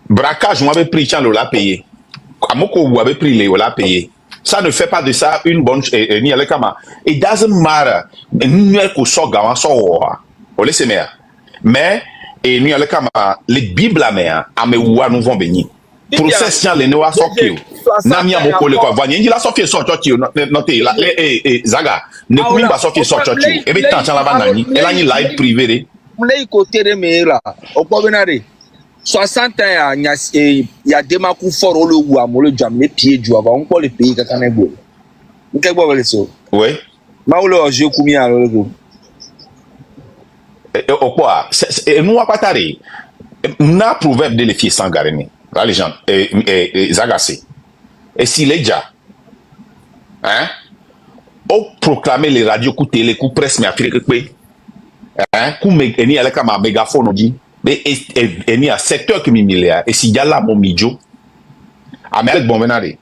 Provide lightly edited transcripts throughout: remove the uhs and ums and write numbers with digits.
Braquage, on avait pris, tiens, on l'a payé. Amoko, vous avez pris, on l'a payé. Ça ne fait pas de ça une bonne chose. It doesn't matter. Nous, on sort gamin, sort. On laisse mère. Mais, et nous, les Bibles, mère, à mes ouah, nous vont bénir. Process, tiens, les noix sortir. Namia moko le quoi. Voyez, il a sorti son chotio. Notez, là, Zaga, ne pouvez pas sortir son chotio. Et bien, tant, là-bas, nani. Elle a une live privée. On l'a côté de mes là. Au Bobenare. 60 ans, il y a des marques fort au Loua, le jam, les pieds du avant, on peut les payer quand on est beau. Vous qu'est-ce que vous voulez ça? Oui. Maoulo, j'ai combien à l'eau? Au quoi? Et nous, à Patari, on a proverbe de les filles sans garder. La légende, Zagacé. Et si les gens, hein, on proclamer les radios, coups télé, coups presse, mais à faire que, hein, coups m'éni à la cama, mégaphone, on dit. Mais il y a 7 heures que milliards et si y a là mon midjo Amérique bon venare il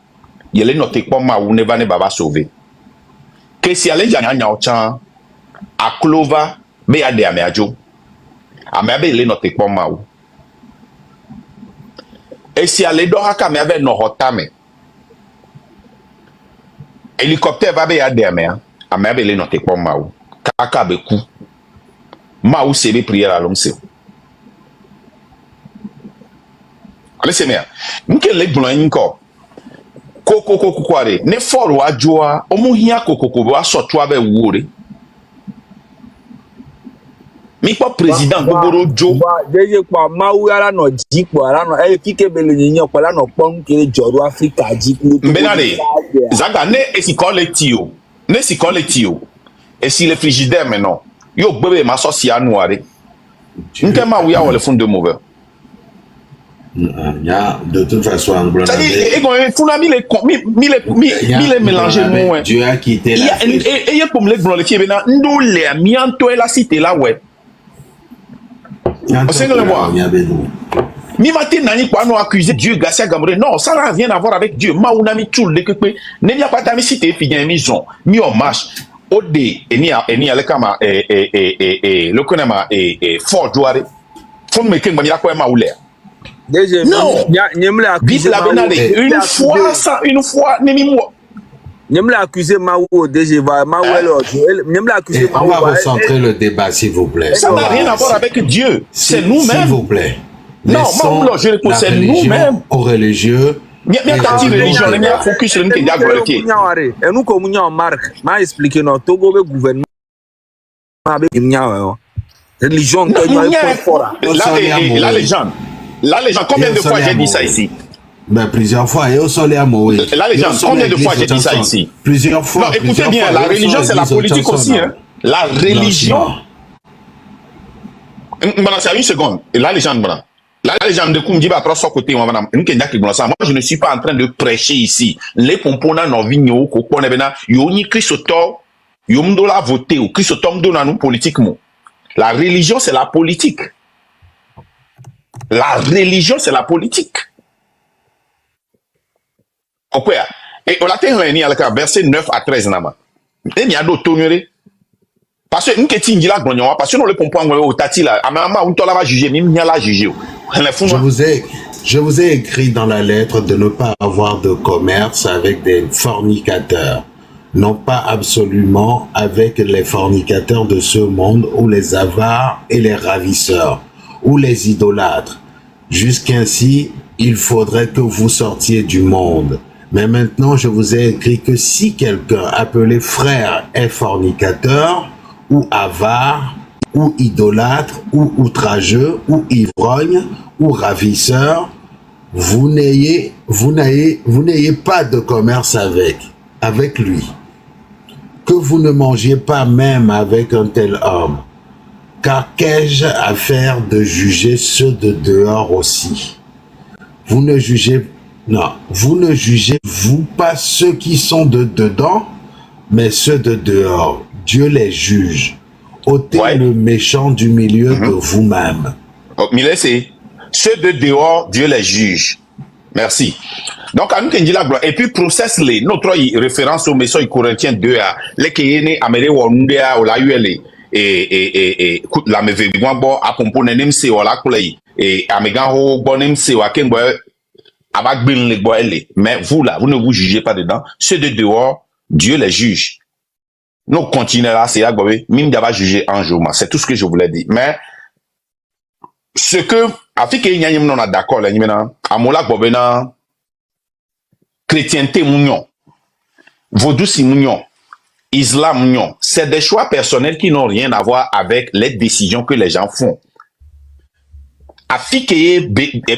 y a noté pas ma ou ne va ne baba sauver que si allez janya nya ochan a clova be ya de ameajo amabe il noté pas ma ou et si allez do haka me ave no hotame hélicoptère va be ya de amea amabe il noté pas ma ou kaka be ku ma ou sebe prière à l'homme c'est allez c'est bien n'que les blancs n'co coco kware ne for wa joa omo hia kokoko wa soto abe wure mi pa président gogoro jo deje pa mawu ara no jipo ara no kike bele nyin pa la no pon kere joro Africa jipo benade zaga ne esi collectio ne si collectio et si le frigidaire maintenant yo bebe ma socia noire n'que ma wu ya wole fond de mauvais. De toute façon, Dieu a quitté la et pour me les qui est nous les mianto et la cité là ouais. Mi matin nani quoi nous accuser Dieu Garcia Gambre non ça n'a rien à voir avec Dieu maunami tout le que ne vient pas ta mi cité puis bien maison mi en marche ode eni ale kama le konema fort jouare faut me que mania quoi ma oulé. Non, une fois, on va recentrer le débat, s'il vous plaît. Ça n'a rien à voir avec Dieu. C'est nous-mêmes. S'il vous plaît. Non, c'est nous-mêmes. Aux religieux. La légende, combien de fois j'ai dit ça ici? Ben, plusieurs fois, et au soleil à mourir. La légende, combien de fois j'ai dit ça ici? Plusieurs fois. Non, écoutez bien, la religion, c'est la politique aussi. Hein. La religion. C'est une seconde. La légende, la légende de Koumdiba, trois côté, moi, je ne suis pas en train de prêcher ici. Les components non vigno, kokon, yoni Christotor, yomdola voté, ou Christotor m'donna nous politiquement. La religion, c'est la politique. La religion, c'est la politique. Ok. Et on a tenu à la verset 9 à 13 nama. Et il y a d'autres parce que nous qui sommes là, parce que nous le comprenons au tati là, on va juger, même la juger. Je vous ai écrit dans la lettre de ne pas avoir de commerce avec des fornicateurs. Non pas absolument avec les fornicateurs de ce monde ou les avares et les ravisseurs ou les idolâtres. Jusqu'ainsi, il faudrait que vous sortiez du monde. Mais maintenant, je vous ai écrit que si quelqu'un appelé frère est fornicateur, ou avare, ou idolâtre, ou outrageux, ou ivrogne, ou ravisseur, vous n'ayez pas de commerce avec lui. Que vous ne mangiez pas même avec un tel homme. Car qu'ai-je à faire de juger ceux de dehors aussi? Vous ne jugez vous pas ceux qui sont de dedans, mais ceux de dehors. Dieu les juge. Ôtez le méchant du milieu de vous-même. Ceux de dehors, Dieu les juge. Merci. Donc, à nous qui la gloire. Et puis, process les, notre référence au Messie Corinthiens 2 à, les qui est né, Améré ou Nundéa ou la ULE. et la me veut bon à pompo nem se wala kulei et amegan ho bonem se wa ken boy abak bin le boy. Mais vous là, vous ne vous jugez pas dedans. Ceux de dehors, Dieu les juge. Nous continuons là, c'est là, mine d'abord juger un jour. C'est tout ce que je voulais dire. Mais ce que Afrique et Nyanyem non d'accord là, maintenant, amola bobena chrétienté mounion, vaudou si mounion, islam mounion, c'est des choix personnels qui n'ont rien à voir avec les décisions que les gens font. Afrique et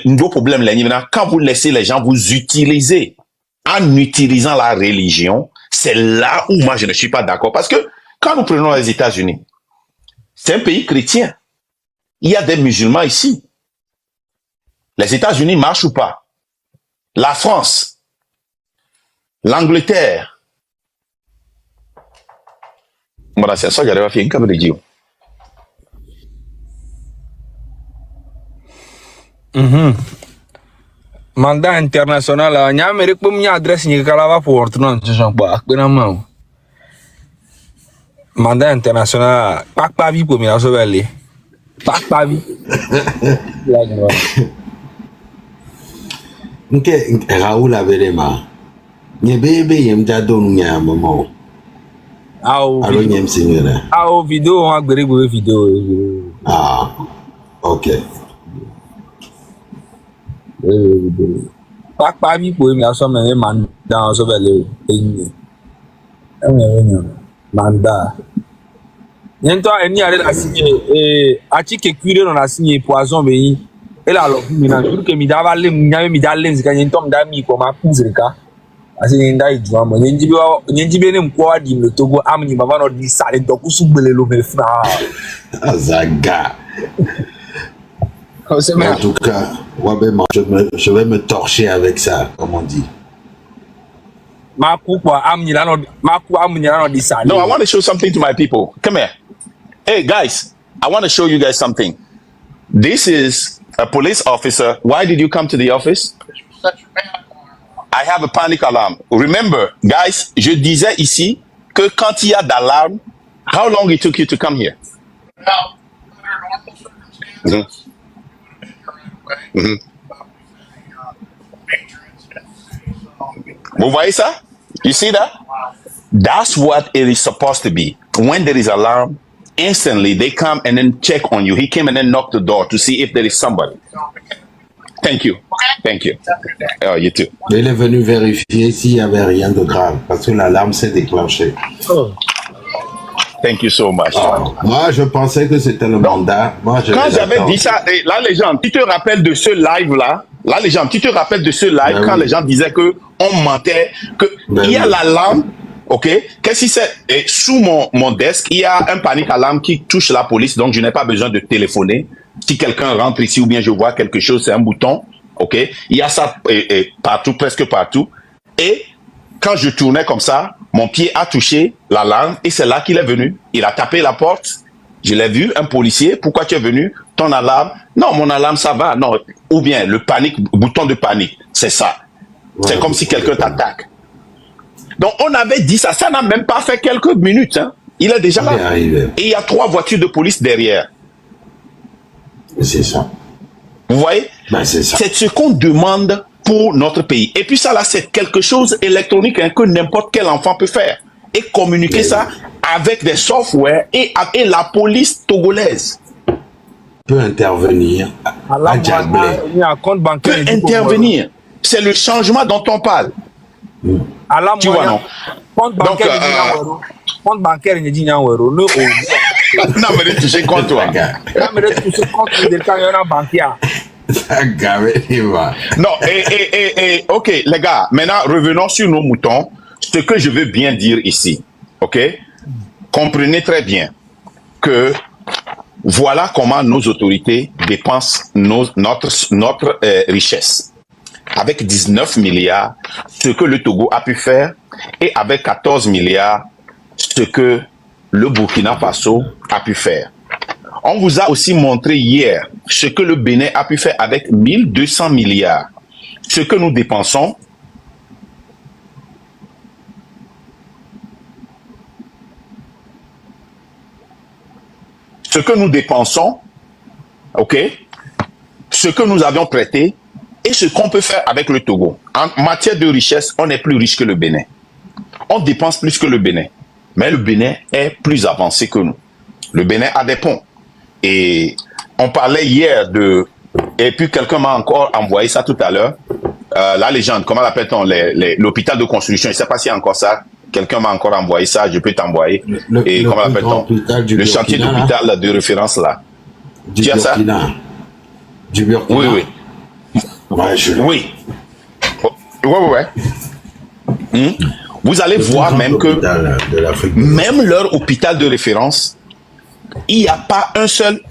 un gros problème là, maintenant, quand vous laissez les gens vous utiliser en utilisant la religion, c'est là où moi je ne suis pas d'accord. Parce que quand nous prenons les États-Unis, c'est un pays chrétien. Il y a des musulmans ici. Les États-Unis marchent ou pas? La France, l'Angleterre. Voilà, c'est ça que j'arrive à faire. Comme dire. Mandat international la Amérique pour m'y adresse ni kalava pour non je sens pas benama. Mandat international pas vie pour m'y sauver pas vie. Ok, Raoul Avelema. Nye bebe yem jado nunya mamo. Alors yem signora. Vidéo on a géré vidéo. Ah, ok. Pas vie pour m'y sauver mandat sauver mandat. Niento eni ale la signé article cuire on a signé poison beyi et là alors mina juru que mi dava le nyame mi dalle nzika nyento mdami ko ma kunzirika asi nda idwa mo nyenjibe ne mko adi no Togo amni baba no di sale dokusu gbele lo me fra Azaga. En tout cas, je vais me torcher avec ça, comme on dit. No, I want to show something to my people. Come here. Hey, guys, I want to show you guys something. This is a police officer. Why did you come to the office? I have a panic alarm. Remember, guys, je disais ici que quand il y a d'alarme, how long it took you to come here? Vous voyez ça? You see that? That's what it is supposed to be. When there is alarm, instantly they come and then check on you. He came and then knocked the door to see if there is somebody. Thank you. Thank you. Oh, you too. Il est venu vérifier s'il n'y avait rien de grave, parce que l'alarme s'est déclenchée. Oh. Thank you so much. Oh. Moi, je pensais que c'était le mandat. Moi, quand j'avais dit ça, là, les gens, tu te rappelles de ce live-là? Là, les gens, tu te rappelles de ce live quand les gens disaient que on mentait, que il y a l'alarme, ok? Qu'est-ce que c'est? Et sous mon desk, il y a un panic alarme qui touche la police, donc je n'ai pas besoin de téléphoner. Si quelqu'un rentre ici ou bien je vois quelque chose, c'est un bouton, ok? Il y a ça partout, presque partout. Et quand je tournais comme ça, mon pied a touché l'alarme et c'est là qu'il est venu. Il a tapé la porte. Je l'ai vu, un policier. Pourquoi tu es venu? Ton alarme? Non, mon alarme, ça va. Non. Ou bien le panique, bouton de panique. C'est ça. Ouais, c'est comme si quelqu'un t'attaque. Donc, on avait dit ça. Ça n'a même pas fait quelques minutes. Hein. Il est déjà là. Et il y a 3 voitures de police derrière. C'est ça. Vous voyez? Ben, c'est ça. C'est ce qu'on demande pour notre pays. Et puis ça, là, c'est quelque chose électronique hein, que n'importe quel enfant peut faire. Et communiquer ça avec des softwares et la police togolaise. Peut intervenir à Djagblé. Peut intervenir. C'est le changement dont on parle. Tu vois, non? Compte bancaire, il dit non, non, mais tu compte toi. Non, mais tu compte le camion bancaire. Non, ok, les gars, maintenant revenons sur nos moutons. Ce que je veux bien dire ici, ok? Comprenez très bien que voilà comment nos autorités dépensent notre richesse. Avec 19 milliards, ce que le Togo a pu faire, et avec 14 milliards, ce que le Burkina Faso a pu faire. On vous a aussi montré hier ce que le Bénin a pu faire avec 1200 milliards. Ce que nous dépensons, ce que nous dépensons, ok, ce que nous avions prêté et ce qu'on peut faire avec le Togo. En matière de richesse, on est plus riche que le Bénin. On dépense plus que le Bénin. Mais le Bénin est plus avancé que nous. Le Bénin a des ponts. Et on parlait hier de... Et puis quelqu'un m'a encore envoyé ça tout à l'heure. La légende, comment l'appelle-t-on? L'hôpital de construction. Je ne sais pas s'il y a encore ça. Quelqu'un m'a encore envoyé ça. Je peux t'envoyer. Et comment l'appelle-t-on? Le chantier d'hôpital de référence là. Du Burkina. Du Burkina. Oui, oui. Ouais, oui. Ouais. Vous allez voir même que même leur hôpital de référence, il n'y a pas un seul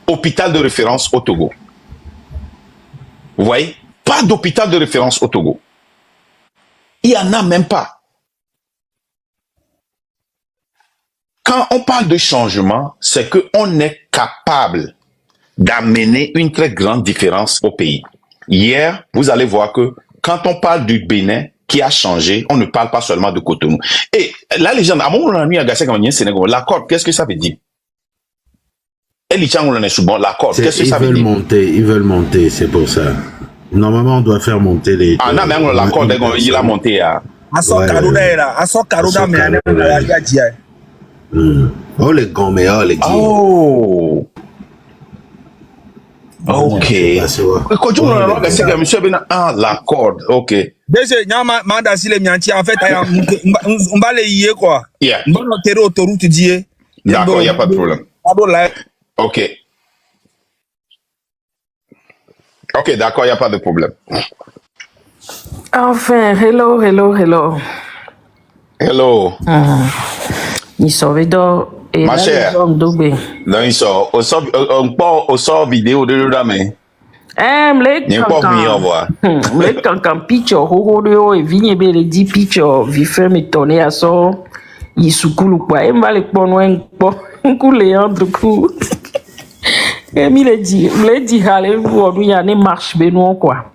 hôpital de référence au Togo. Vous voyez? Pas d'hôpital de référence au Togo. Il n'y en a même pas. Quand on parle de changement, c'est qu'on est capable d'amener une très grande différence au pays. Hier, vous allez voir que quand on parle du Bénin qui a changé, on ne parle pas seulement de Cotonou. Et la légende, à mon ami Agassi Sénégal, l'accord, qu'est-ce que ça veut dire? L'accord, qu'est-ce que ça veut dire? Ils veulent monter, c'est pour ça. Normalement, on doit faire monter les... Ah non, même l'accord, il a monté à... Oh, les gommés, oh, les guillemets. Oh! Ok. Ah, l'accord, ok. En fait, on va les y quoi. Yeah. On va noter autoroute d'hier. D'accord, il n'y a pas de problème. Ok. Ok, d'accord, il n'y a pas de problème. Enfin, hello. Hello. Ils sont vidéo. Ma chère. Non, ils sont. On sort vidéo de l'homme. Quand picture, Horo et Vignebe dit picture, Vifé me tonné à son. Il soucoule quoi. Et mal un coup Léandre coup. Et il dit, allez-vous, il y a une marche benoît quoi.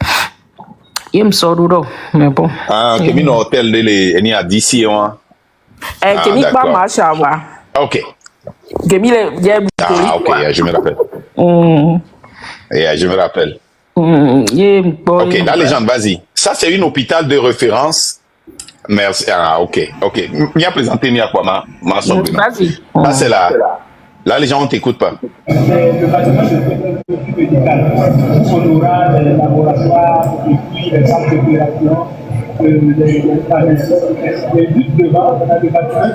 Il me sort d'où, mais bon. Ah, que mon hôtel de les à d'ici, moi. Que mi pas marche à voir. Ok. Que mi le. Ah, ok, je me rappelle. Je me rappelle. Ok, la légende, vas-y. Ça, c'est une hôpital de référence. Merci. Ah, ok. M'y a présenté, m'y a quoi, ma soeur. Vas-y. Ça, c'est la légende, on t'écoute pas. Le bâtiment de médical, on aura les laboratoires et puis les centres d'opération, les pharmacies. Et juste devant, on a le bâtiment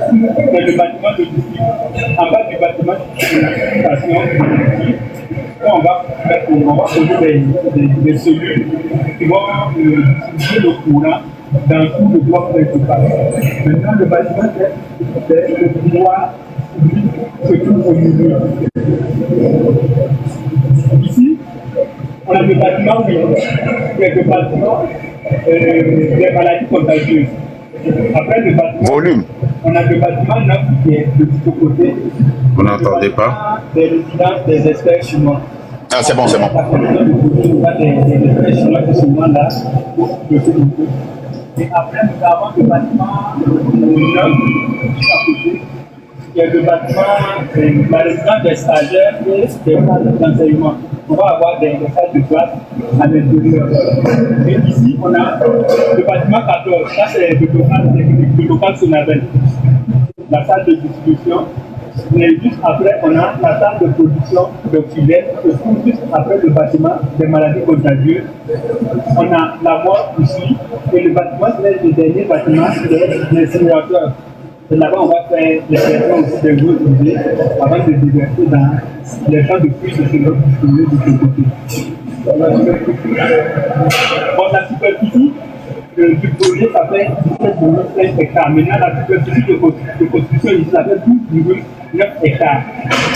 de district. En bas du bâtiment de district, on va poser des cellules qui vont distribuer le courant dans tout le bloc principal. Maintenant, le bâtiment, c'est le pouvoir se trouve au milieu. Ici, on a des bâtiments des maladies contagieuses. Après le bâtiment, Volume. on a le bâtiment neuf qui est de tout côté. Vous n'entendez pas? Des résidences des experts chinois. Ah, c'est bon. Des experts chinois qui sont là. Et après, nous avons le bâtiment neuf à côté. Il y a le bâtiment, la résidence des stagiaires et des salles d'enseignement. On va avoir des salles de classe à l'intérieur. Et ici, on a le bâtiment 14. Ça, c'est le local Sonabel. La salle de distribution. Mais juste après, on a la salle de production d'oxygène. Et juste après le bâtiment des maladies contagieuses, on a la mort ici. Et le bâtiment, c'est le dernier bâtiment, c'est l'incinérateur. Et là-bas, on va faire les traitements aussi des eaux usées avant de déverser dans les champs de pluie de ce côté. Bon, la superficie du projet, ça fait 17,9 hectares. Maintenant, la superficie de construction ici, ça fait 12,9 hectares.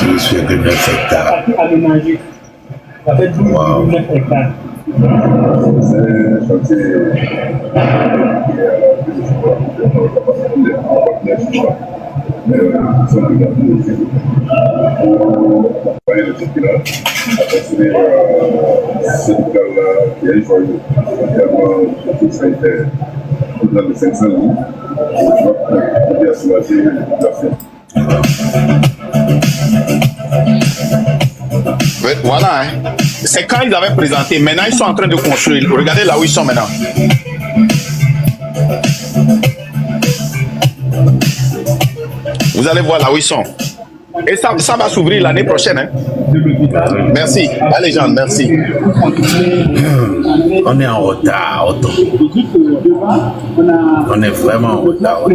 12,9 hectares. La partie aménagée, ça fait 12,9 hectares. Voilà, hein. C'est quand ils avaient présenté. Maintenant, ils sont en train de construire. Regardez là où ils sont maintenant. Vous allez voir là où ils sont. Et ça va s'ouvrir l'année prochaine. Hein. Merci. Allez, Jean, merci. On est en retard, autant. On est vraiment en retard.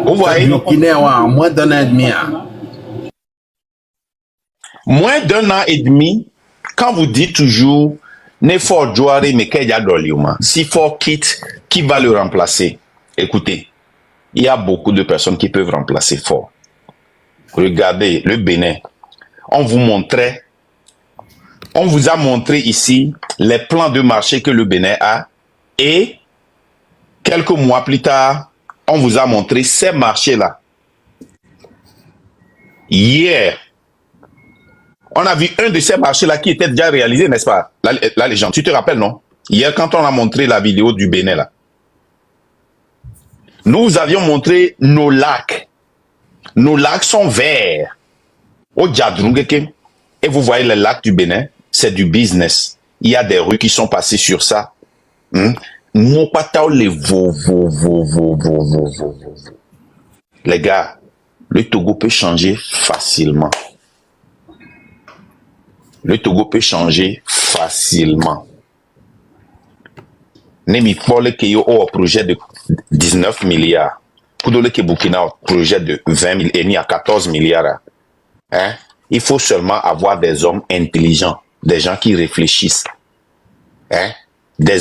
Vous voyez? Moins d'un an et demi. Moins d'un an et demi, quand vous dites toujours, ne faut jouer, mais qu'il y a d'oliuma. Si fort quitte, qui va le remplacer? Écoutez, il y a beaucoup de personnes qui peuvent remplacer Fort. Regardez le Bénin. On vous a montré ici les plans de marché que le Bénin a et quelques mois plus tard, on vous a montré ces marchés-là. Hier, on a vu un de ces marchés-là qui était déjà réalisé, n'est-ce pas? La légende, tu te rappelles, non? Hier, quand on a montré la vidéo du Bénin, là. Nous vous avions montré nos lacs. Nos lacs sont verts. Au Djadrungeke. Et vous voyez les lacs du Bénin, c'est du business. Il y a des rues qui sont passées sur ça. Les gars, le Togo peut changer facilement. Le Togo peut changer facilement. Nemi Pole Keyo au projet de 19 milliards. Koudole ke Burkina au projet de 20 milliards et ni à 14 milliards. Hein? Il faut seulement avoir des hommes intelligents, des gens qui réfléchissent. Hein? Des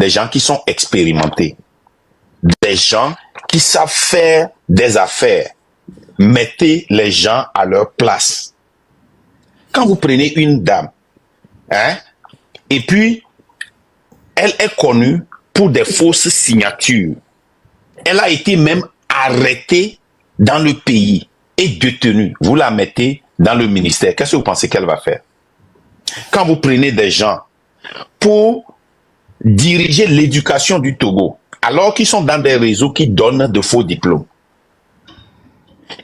gens qui sont expérimentés. Des gens qui savent faire des affaires. Mettez les gens à leur place. Quand vous prenez une dame, hein, et puis, elle est connue pour des fausses signatures. Elle a été même arrêtée dans le pays et détenue. Vous la mettez dans le ministère. Qu'est-ce que vous pensez qu'elle va faire? Quand vous prenez des gens pour diriger l'éducation du Togo, alors qu'ils sont dans des réseaux qui donnent de faux diplômes.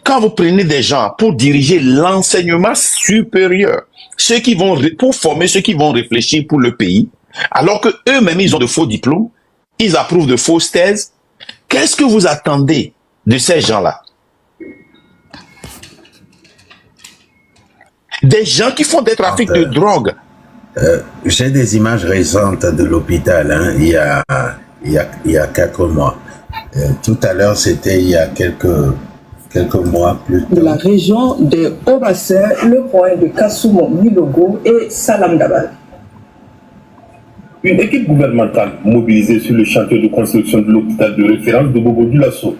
Quand vous prenez des gens pour diriger l'enseignement supérieur, ceux qui vont pour former ceux qui vont réfléchir pour le pays, alors que eux-mêmes ils ont de faux diplômes, ils approuvent de fausses thèses, qu'est-ce que vous attendez de ces gens-là? Des gens qui font des trafics de drogue. J'ai des images récentes de l'hôpital, hein, il y a 4 mois. Tout à l'heure, c'était il y a quelques mois plus tôt. De la région de Haut-Bassin, le point de Kassumo, Milogo et Salam Dabal. Une équipe gouvernementale mobilisée sur le chantier de construction de l'hôpital de référence de Bobo-Dioulasso.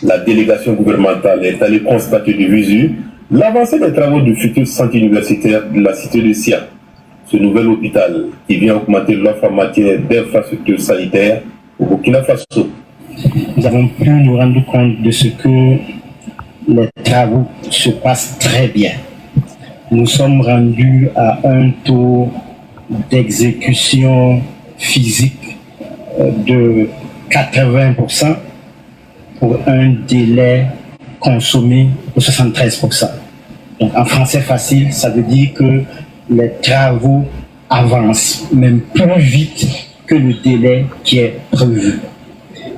La délégation gouvernementale est allée constater de visu l'avancée des travaux du futur centre universitaire de la cité de Sia. Ce nouvel hôpital qui vient augmenter l'offre en matière d'infrastructures sanitaires au Burkina Faso. Nous avons pu nous rendre compte de ce que les travaux se passent très bien. Nous sommes rendus à un taux d'exécution physique de 80% pour un délai consommé de 73%. Donc en français facile, ça veut dire que les travaux avancent même plus vite que le délai qui est prévu.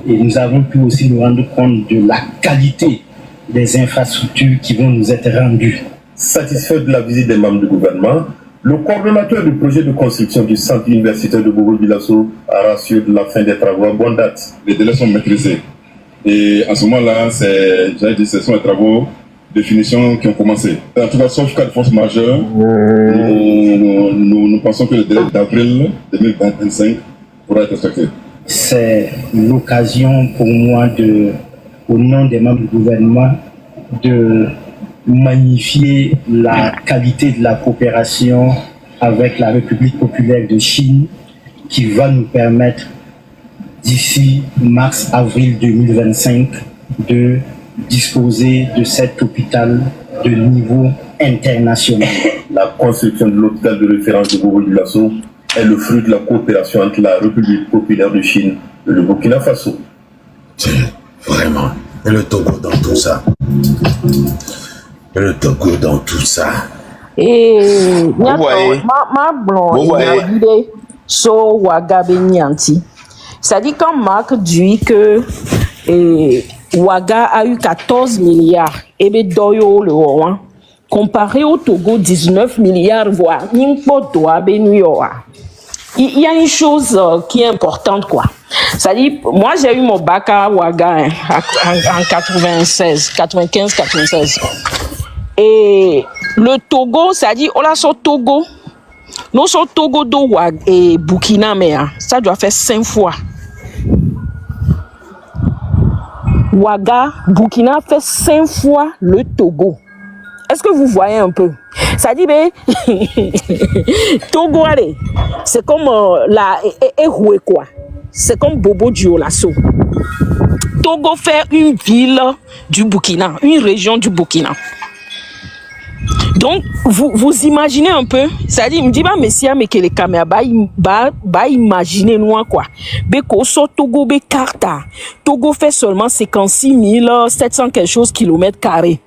Et nous avons pu aussi nous rendre compte de la qualité des infrastructures qui vont nous être rendues. Satisfait de la visite des membres du gouvernement, le coordonnateur du projet de construction du centre universitaire de Bobo-Dioulasso a rassuré de la fin des travaux à bonne date. Les délais sont maîtrisés. Et en ce moment-là, ce sont les travaux de finition qui ont commencé. En tout cas, sauf cas de force majeure, nous pensons que le délai d'avril 2025 pourra être respecté. C'est l'occasion pour moi, au nom des membres du gouvernement, de magnifier la qualité de la coopération avec la République populaire de Chine qui va nous permettre d'ici mars-avril 2025 de disposer de cet hôpital de niveau international. La construction de l'hôpital de référence de Bobo-Dioulasso est le fruit de la coopération entre la République populaire de Chine et le Burkina Faso. Vraiment. Et le Togo dans tout ça. Et le Togo dans tout ça. Et Vous voyez, ma blonde vous voyez. dit so Waga Benyanti. Ça dit quand Marc dit que Waga a eu 14 milliards et ben doyo le roi comparé au Togo 19 milliards voire n'importe doit benuyoa. Il y a une chose qui est importante quoi. Ça dit moi j'ai eu mon bac à Ouaga en 95-96. Et le Togo, ça dit, on a son Togo. Nous sommes Togo d'Ouaga et Burkina, mais ça doit faire 5 fois. Ouaga, Burkina fait 5 fois le Togo. Est-ce que vous voyez un peu? Ça dit, ben, Togo, allez, c'est comme la Ehoué, quoi. C'est comme Bobo Dioulasso. Togo fait une ville du Burkina, une région du Burkina. Donc, vous imaginez un peu, ça dit, il me dit, bah, messia, mais que les caméras, bah, imaginez nous quoi. Beko, so Togo, be Karta. Togo fait seulement 56 700 quelque chose kilomètres carrés.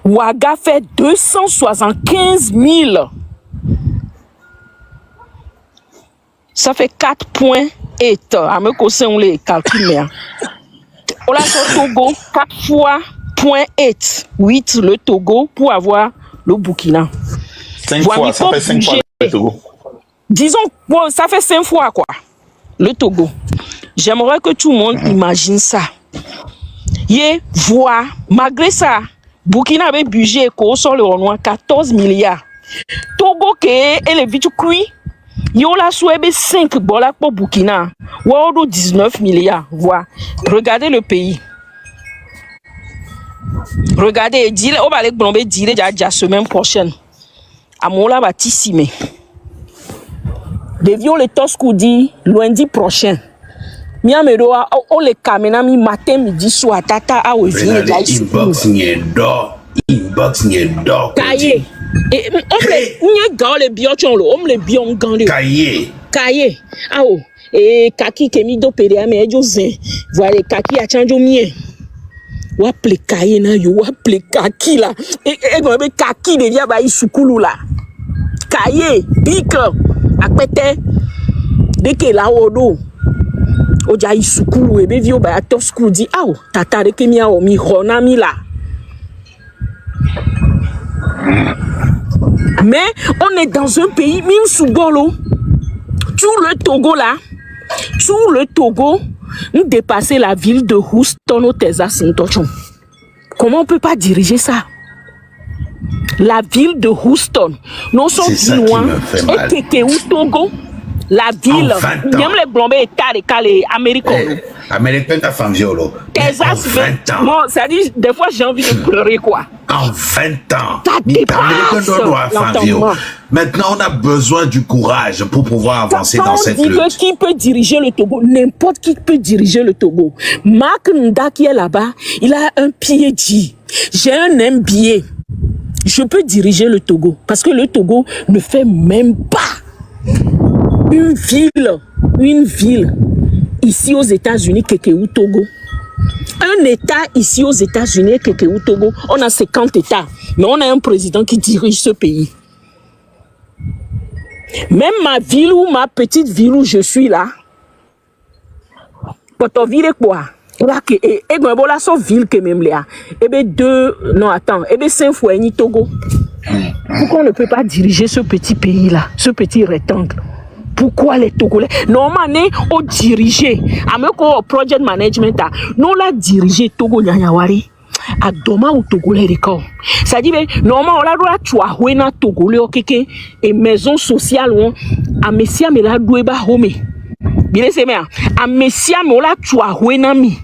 Ouaga fait 275 000. Ça fait 4,8. À me causer, on les calcule, mais. On a sur Togo, 4 fois 0,8. 8 le Togo pour avoir le Burkina. 5 fois, ça fait 5 fois le Togo. Disons, bon, ça fait 5 fois quoi, le Togo. J'aimerais que tout le monde imagine ça. Et voir, malgré ça, Burkina avait budget sur le Renoir 14 milliards. Togo qui est les vite cuit, yo la souhaité 5 bola pour Burkina. Ou 19 milliards. Voilà. Regardez le pays. Regardez, dis on va les blomber dire déjà semaine prochaine. À Mola Batissime. Devions les toscou dit lundi prochain. Miamedo on les kamena mi matin midi soir tata a ozi déjà inbox nie do. Kaye. Et on gars les biochon lo, on les bion gande. Kaye. Ah oh. Et kaki kemi do pere ame ejo zen. Voilà kaki a chanjo mien. Wa ple kaye na yo wa ple kaki la. Et go be kaki devia ba isukulu la. Kaye, bik akpete de ke la odo. Oja isukulu ebe vi oba top school di ah tata de kemi a o mi hona mi la. Mais on est dans un pays même sous Golo. Tout le Togo là, tout le Togo, nous dépasser la ville de Houston au Texas. Comment on peut pas diriger ça? La ville de Houston, nous sommes loin. Et que où Togo, la ville, même les blombés états les Américains. Américain ta femme violo. Texas, bon, ça dit, des fois j'ai envie de pleurer quoi. En 20 ans. Ça dépasse l'entendement. Maintenant, on a besoin du courage pour pouvoir avancer dans cette lutte. Quand on dit qui peut diriger le Togo, n'importe qui peut diriger le Togo. Marc Nda qui est là-bas, il a un PhD. J'ai un MBA. Je peux diriger le Togo parce que le Togo ne fait même pas une ville ici aux États-Unis, Kekeou Togo. Un État ici aux États-Unis, Kekeou Togo, on a 50 États, mais on a un président qui dirige ce pays. Même ma ville ou ma petite ville où je suis là, Potoville quoi? Là que et la son ville que même là, et ben 5 fois ni Togo. Pourquoi on ne peut pas diriger ce petit pays là, ce petit rectangle? Pourquoi les Togolais? Normalement, on dirige. Ameko project management, nous la dirigé Togo Nyanyawari. A doma ou Togolais d'accord. Ça dit, normalement, on la doit tuer na Togolais, ok, et maison sociale, a messia me la doueba home. Bien c'est bien. A messia me la tuer na mi.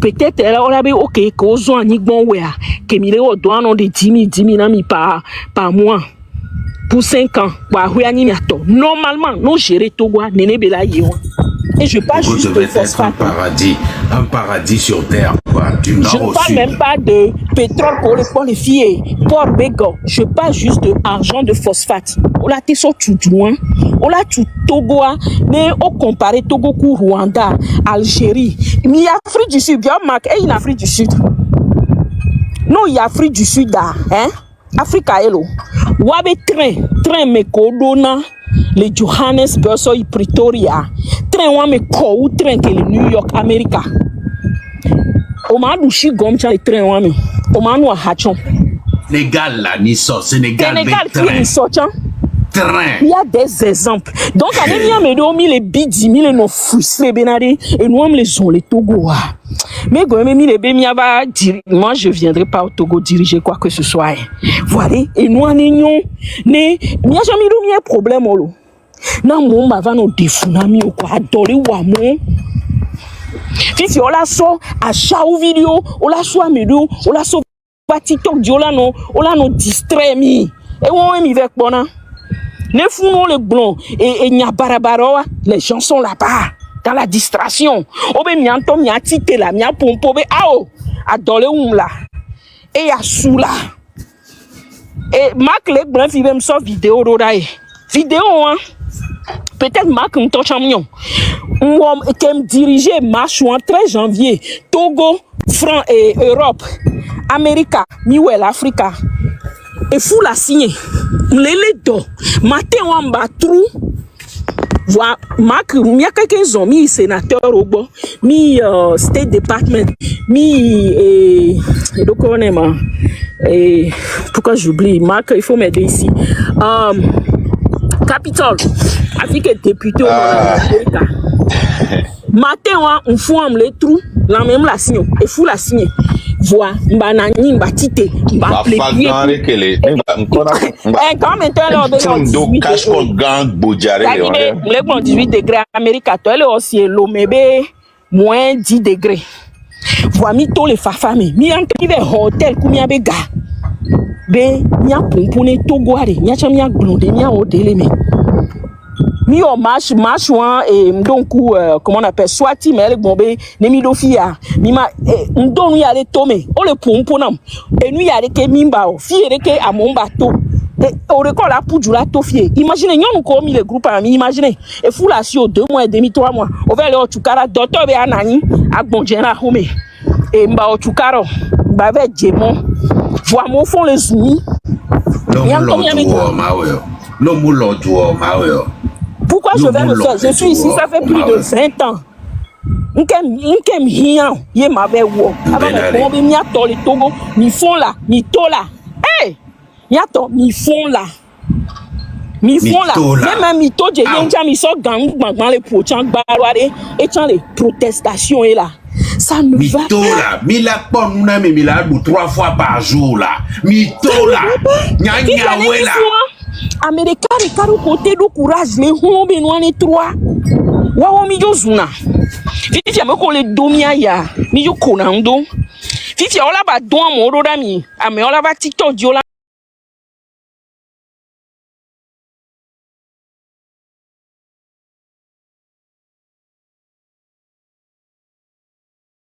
Peut-être là on a bien ok que aux on y bon ouais que mi le doit non de 10 000 na mi par mois. Pour 5 ans, normalement, nous gérons Togo, et je parle juste de phosphate. Un paradis sur terre, quoi, du nord je ne au parle sud. même pas de pétrole pour les filles, port bégon. Je parle juste d'argent de phosphate. On l'a tout loin, on l'a tout Togo, mais on compare Togo avec Rwanda, Algérie, mais il y a Afrique du Sud, bien Marc, et il y a Afrique du Sud. Non, il y a Afrique du Sud, hein? Afrique, hello. Wabe train me kodona le Johannesburg so i Pretoria. Train wa me ko ou train ke le New York America. O ma du shi gom cha le train wa me. O ma nou a hachon. Sénégal là, ni so, Sénégal qui sort, train. Il y a des exemples. Donc, à l'époque, mis les bidis, mis les non frustrés, benadé, et nous, on les ont, les Togo. Mais quand même, les bémiaba, moi, je viendrai pas au Togo diriger quoi que ce soit. Voilà. Et nous, on est, né, il n'y a jamais eu de problème, olo. Non, mon, ma va nous défounami, ou quoi, adoré, ou à mon. Fifi, on la sort, à chaque vidéo, on la soit, médo, on la sort, TikTok, on la no distrait, mi. Et on est mis avec bon, les fous les blonds et n'y a barabara, les gens sont là-bas dans la distraction. Obe mianto miatite la mia pompo be ao adole là et ya sous là. Et Marc les blancs fi même so vidéo rodaye. Vidéo hein. Peut-être Marc m'to champion. Moi qui me diriger marche en 13 janvier Togo, France et Europe, Amérique, Miwel Africa. Et fou la signé. M'lele do. Matin on ba trou. Voilà, Marc, il y a quelques ont mis sénateur au bon, mis State Department, mis donc on est ma pourquoi j'oublie Marc, il faut m'aider ici. Capitol, avec député au Amérique. Matin on fout les trous, la même la signe, et fou la signe. Voilà, banani, batite, baplier. Quand maintenant on cache pour gang bojare. Les 18 degrés Amérique, toi le aussi l'omebe moins 10 degrés. Voilà mi to les fafami, mi anti be hotel kumia be ga. Be nya pompone togoare, nya chamia glonde nya odele me. Mi on marche et donc comment on appelle swati mais avec bombe nemi dofia mi ma ndonu ya le tome o le pomponam et nous ya le ke mimba o fiere ke amomba to et au record la pour la to fie imaginez nous ko mi le groupe ami imaginez et fou la si au 2 mois et demi 3 mois o vers le chukara docteur be anani agbonjena home et mba o chukaro ba ve djemon voir mon fond les zumi pourquoi je vais le faire? Je suis ici, ça fait plus de 20 ans. Nkem hian, ye m'avait wo. Avant de tomber, mi ato le Togo, mi font là, mi to là. Hey, mi ato, mi font là. Mi font là. Même mi to, j'ai déjà mi so gang dans les prochains baroirs et dans les protestations et là. Ça ne va pas. Là, mi la pon na mi la 3 fois par jour là. Mi to là. Nya nya we là. Américain, les carots côté du courage, les hommes benoît les 3. Waouh, mi jo zuna. Fifi me ko le domia ya, mi jo konando. Fifi ola ba don mo ro da mi, ame ola ba TikTok diola.